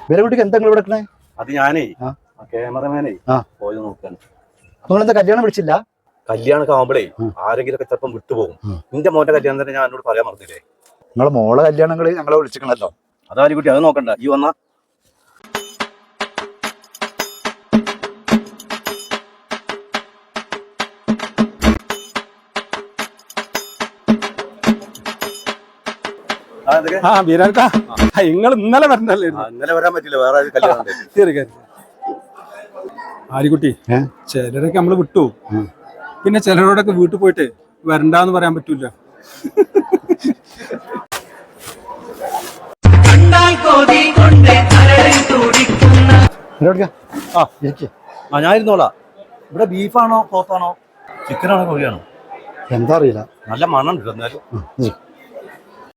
കുട്ടിക്ക് എന്താ ഇവിടെ എടുക്കണേ? അത് ഞാനേ ക്യാമറമാനേ പോയി നോക്കാൻ. നിങ്ങളെന്താ കല്യാണം വിളിച്ചില്ല? കല്യാണമൊക്കെ ആവുമ്പോഴേ ആരെങ്കിലും ഒക്കെ ചിലപ്പം വിട്ടുപോകും. നിന്റെ മോന്റെ കല്യാണം തന്നെ ഞാൻ എന്നോട് പറയാൻ മറന്നില്ലേ? നിങ്ങളെ മോളെ കല്യാണങ്ങൾ ഞങ്ങളെ വിളിച്ചിക്കണല്ലോ. അതാ കുട്ടി, അത് നോക്കണ്ട. ഈ വന്ന നിങ്ങൾ ഇന്നലെ വരണ്ടല്ലേ? ഇന്നലെ വരാൻ പറ്റില്ല, വേറെ കല്യാണം. ആലിക്കുട്ടി, ചിലരൊക്കെ നമ്മള് വിട്ടു. പിന്നെ ചിലരോടൊക്കെ വീട്ടിൽ പോയിട്ട് വരണ്ടാന്ന് പറയാൻ പറ്റൂല. ഞാൻ ഇരുന്നോളാം. ഇവിടെ ബീഫാണോ പോത്താണോ ചിക്കനാണോ കോഴിയാണോ എന്താ അറിയില്ല. നല്ല മണം ഉണ്ട്. എന്നാലും